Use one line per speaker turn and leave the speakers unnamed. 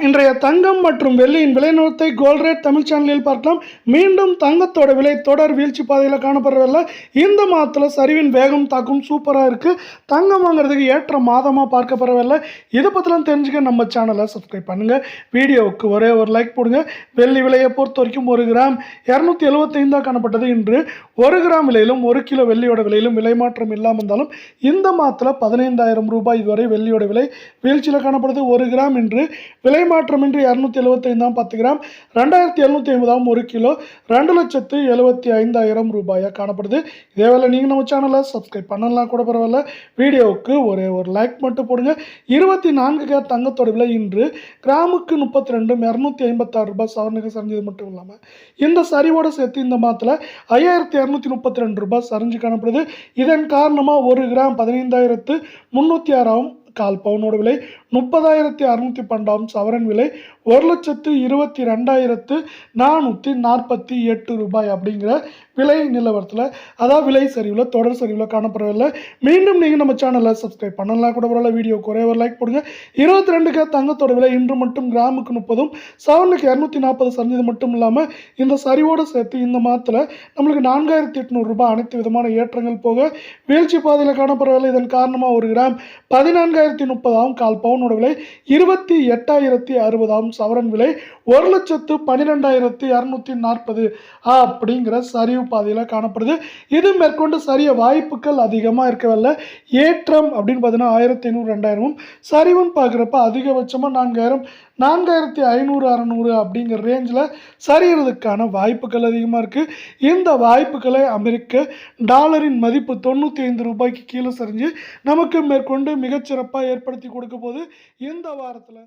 இன்றைய தங்கம் மற்றும் வெள்ளியின் விலை நிலவரத்தை கோல்ட் ரேட் தமிழ் சேனலில் பார்க்கலாம். மீண்டும் தங்கத்தோட விலை தொடர் வீழ்ச்சி பாதையில் காணப்படுறதில்ல. இந்த மாதத்தில் சரிவின் வேகம் தாக்கும் சூப்பராக இருக்குது. தங்கம் வாங்குறதுக்கு ஏற்ற மாதமாக பார்க்கப்படுறதில்ல. இதை பற்றிலாம் தெரிஞ்சுக்க நம்ம சேனலை சப்ஸ்கிரைப் பண்ணுங்கள். வீடியோவுக்கு ஒரே ஒரு லைக் போடுங்க. வெள்ளி விலையை பொறுத்த வரைக்கும் 1 கிராம் 275 காணப்பட்டது. இன்று 1 கிராம் விலையிலும் 1 கிலோ வெள்ளியோட விலையிலும் விலை மாற்றம் இல்லாமல் இருந்தாலும் இந்த மாதத்தில் 15,000 ரூபாய் இதுவரை வெள்ளியோட விலை வீழ்ச்சியில் காணப்படுது. 1 கிராம் இன்று விலை மாற்றமின்றி 275 10 கிராம் 2750 1 கிலோ 2,75,000 ரூபாயாக காணப்படுது. இதேவேளை நீங்கள் நம்ம சேனலை சப்ஸ்கிரைப் பண்ணலாம் கூட பரவாயில்ல. வீடியோவுக்கு ஒரே ஒரு லைக் மட்டும் போடுங்க. 24 கேரட் தங்கத்தோட விலை இன்று கிராமுக்கு 32 256 ரூபாய் சவரனுக்கு சரிஞ்சது மட்டும் இல்லாமல் இந்த சரிவோடு சேர்த்து இந்த மாதத்தில் 5,232 ரூபாய் சரிஞ்சு காணப்படுது. இதன் காரணமாக 1 கிராம் 15,306 கால் பவுனோட விலை 30,612 சவரன் விலை 1,22,448 ரூபாய் அப்படிங்கிற விலை நிலவரத்தில், அதாவது விலை சரிவில் தொடர் சரிவில் காணப்படவில்லை. மீண்டும் நீங்கள் நம்ம சேனலை சப்ஸ்கிரைப் பண்ணலாம் கூட பரவாயில்ல. வீடியோ ஒரே ஒரு லைக் போடுங்க. 22 கேரட் தங்கத்தோட விலை இன்று மட்டும் கிராமுக்கு 30 சவரனுக்கு 240 சரிஞ்சது மட்டும் இல்லாமல் இந்த சரிவோடு சேர்த்து இந்த மாதத்தில் நம்மளுக்கு 4,800 ரூபாய் அனைத்து விதமான ஏற்றங்கள் போக வீழ்ச்சி பாதையில் காணப்படவில்லை. இதன் காரணமாக 1 கிராம் 14,030 கால் பவுனோட விலை 28,060 சவரன் விலை 1,12,240 அப்படிங்கிற சரிவு பாதையில் காணப்படுது. இது மேற்கொண்டு சரிய வாய்ப்புகள் அதிகமாக இருக்கவில்லை. ஏற்றம் அப்படின்னு பார்த்தீங்கன்னா 1,500 2,000 சரிவுன்னு பார்க்குறப்ப அதிகபட்சமாக 4,000 4,500 600 அப்படிங்கிற ரேஞ்சில் சரியறதுக்கான வாய்ப்புகள் அதிகமாக இருக்குது. இந்த வாய்ப்புகளை அமெரிக்க டாலரின் மதிப்பு 95 ரூபாய்க்கு கீழே சரிஞ்சு நமக்கு மேற்கொண்டு மிகச்சிறப்பாக ஏற்படுத்தி கொடுக்க போது இந்த வாரத்தில்